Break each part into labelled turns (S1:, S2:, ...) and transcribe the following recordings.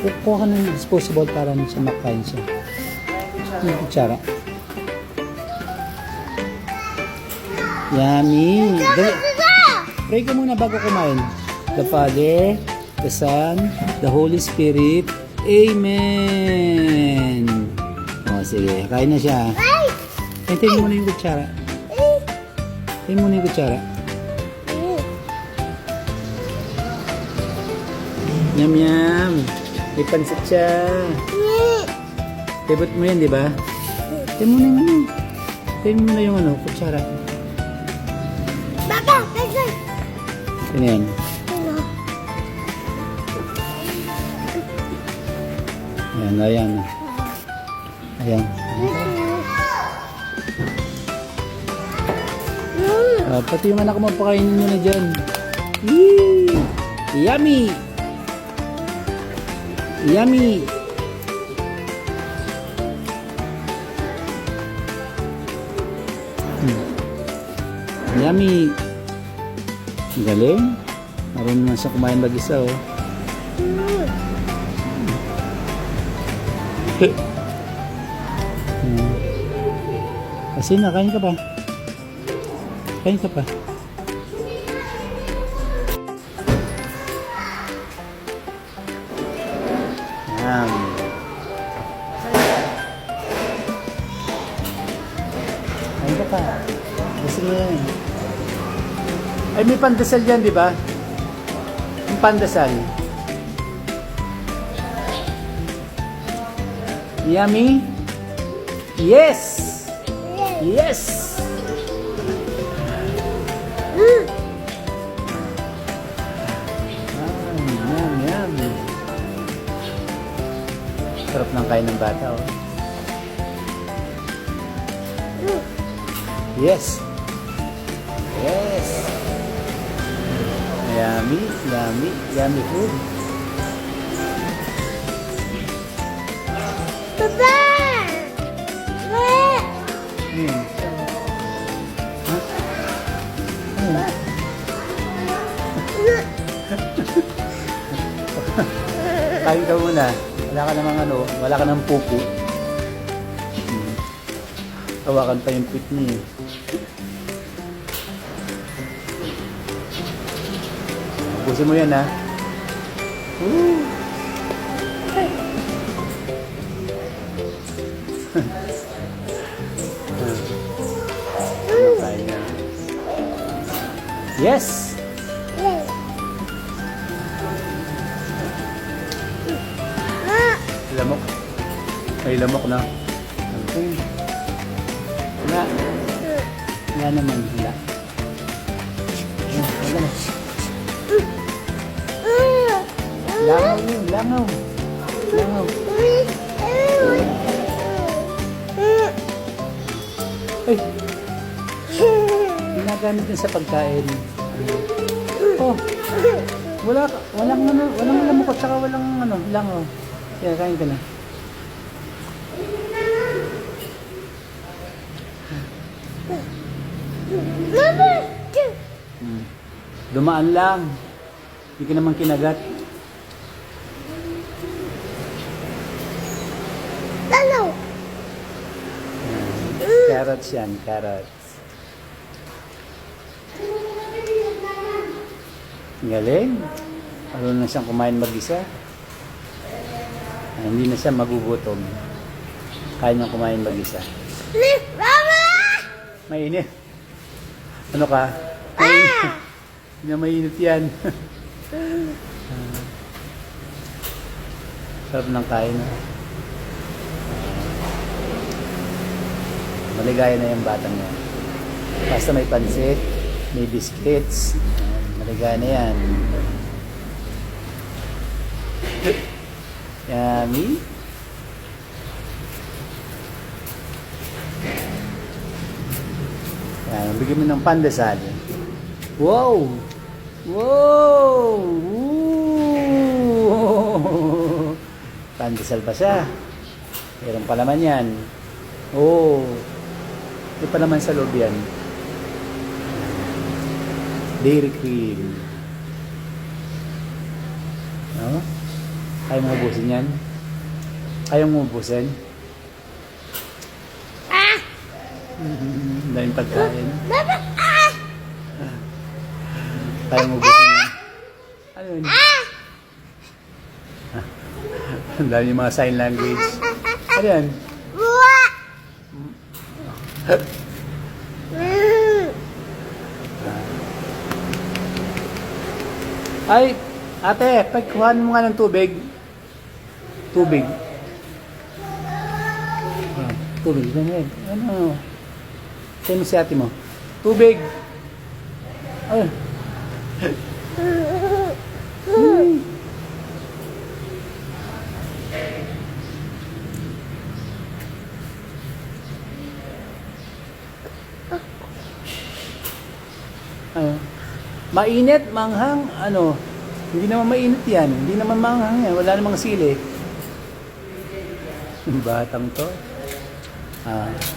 S1: Kukuha ka ng disposable para siya makain siya. Yung kutsara. Yummy! Pray ka muna bago kumain. The Father, the Son, the Holy Spirit. Amen! O, sige. Kain na siya. Hintayin mo muna yung kutsara. Hintayin mo muna yung kutsara. Yum, yum. May pansit siya. Favorite mo yan, di ba? Hintayin mo na yung ano. Hintayin mo na yung ano, kutsara.
S2: Papa, listen.
S1: Ano yan? Ayan, ayan. Ayan. Pati yung anak mo, pakainin mo na dyan. Yee! Yummy! Yummy! Yummy! Galing. Marunong na siya kumain mag-isa, oh. Kasi na, kain ka pa. Kain ka pa. Yan. Kain ka pa. Gusto mo yan. Ay, may pandesal yan, di ba? Yung pandesal. Yummy? Yes! Yes! Yum, yum. Sarap ng kain ng bata, oh. Yes! Yes! Yummy, yummy, yummy food.
S2: Papa!
S1: Kain ka muna. Wala ka namang ano, wala ka namang pupo. Hawakan pa yung pit niya. Pusin mo yan, ha? Kain na. Yes! Lamok. Ay, lamok na. Okay. Wala. Wala naman. Wala. Wala na. Langaw yun. Langaw. Langaw. Ay. Ginagamit din sa pagkain. Oh. Walang lamok at saka walang ano, langaw. Kaya kain ka na.
S2: Mama!
S1: Dumaan lang. Hindi ka naman kinagat.
S2: Lalo!
S1: Carrots yan, carrots. Galing. Marunong na siyang kumain mag-isa. Hindi na siya magugutom. Kaya niyang kumain mag-isa.
S2: Mama!
S1: Mainit. Ano ka? Mainit. Hindi na mainit yan. Sarap ng kain. Maligaya na yung batang yan. Basta may pansit, may biscuits. Maligaya na yan. Yummy. Yan, bigyan mo ng pandesal. Wow! Wow! Woo! Pandesal pa siya. Meron pa naman yan. Oh! May pa naman sa loob yan. Dairy cream. No? Kaya mo ubusin yan? Kaya mo ubusin?
S2: Ah!
S1: Ang daming pagkain.
S2: Mama! Ah!
S1: Kaya mo ubusin yan? Ano yun?
S2: Ah!
S1: Ang dami mga sign language. Ano yan?
S2: Buwa!
S1: Ay, ate, pagkuhan mo nga ng tubig. Tubig. Ah, tubig. Ganyan. Ano? Sino si ate mo? Tubig. Ay. Ay. Ano? Mainit, manghang, ano? Hindi naman mainit yan. Hindi naman manghang yan. Wala namang sili. Yung batang to.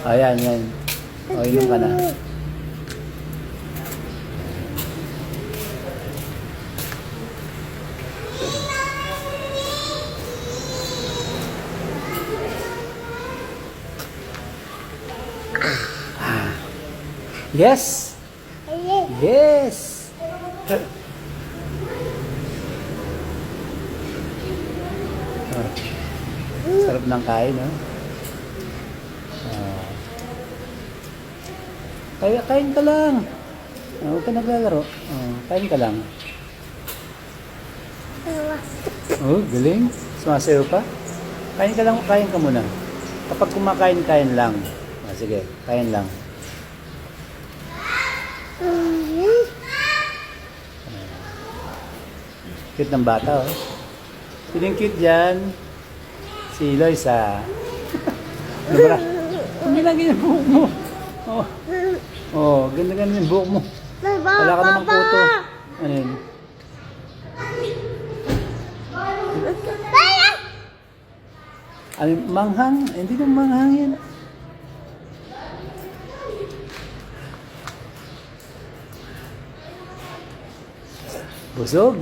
S1: Ayan, yan. O, inom ka na. Yes! Yes! Sarap ng kain, no? Kaya kain ka lang. Huwag ka naglalaro. Kain ka lang. Oh, galing. Sumasayo pa. Kain ka lang, kain ka muna. Kapag kumakain, kain lang. Sige, kain lang. Cute ng bata, oh. Sino yung cute dyan? Si Loisa. Ano ba na? Hindi lang ganyan buhok mo. Ganda-ganda yung buhok mo. Wala ka namang puto. Ano yun? Ano, manghang? Hindi naman manghang yan. Busog.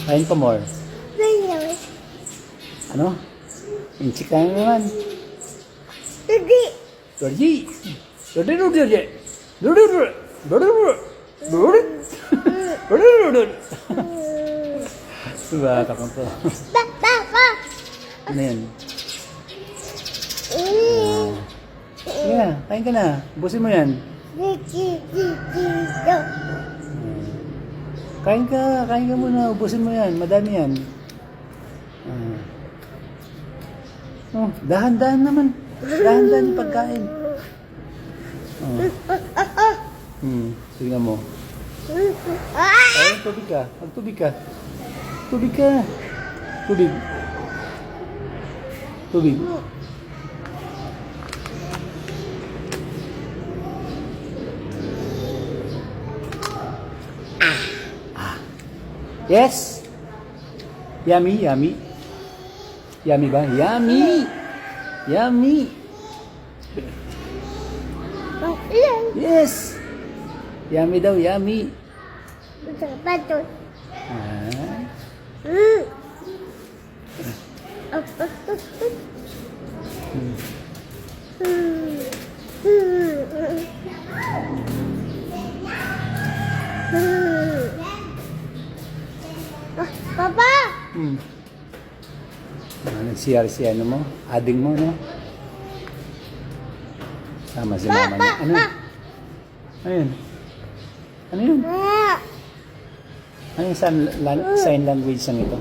S1: Kain pa more. Ano? Yung chicken naman.
S2: Hindi.
S1: Dorji. Dorji. Dorji. Dorji. Dorji. Dorji. Bata ka to.
S2: Papa.
S1: Ano yan? Yeah, kain ka na. Busin mo yan. Kain ka muna. Ubusin mo yan. Madami yan. Dahan-dahan naman. Dahan-dahan yung pagkain. Tingnan mo. Ay, tubig ka. Magtubig ka. Tubig ka. Tubig. Tubig. Yes. Yummy, yummy. Yummy ba? Yummy. Yummy. Yes. Yummy daw, yummy.
S2: Papa!
S1: Nag-CR si ano mo? Ading mo, no? Sama si mama niya. Ano yun? Ano yun? Ano yun? Ano yung sign language ng ito?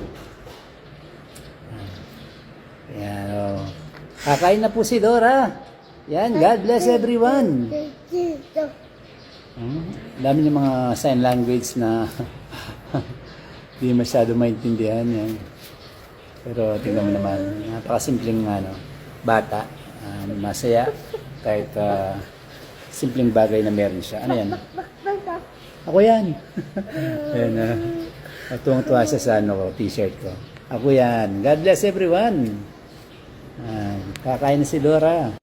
S1: Ayan, oh. Kakain na po si Dora. Yan, God bless everyone. Dami ng mga sign language na hindi masyado maintindihan yan. Pero tingnan mo naman, napakasimpleng bata, masaya, kahit simpleng bagay na meron siya. Ano yan? Ako yan. Ayan, tuwang-tuwa siya sa t-shirt ko. Ako yan. God bless everyone. Kakain na si Dora.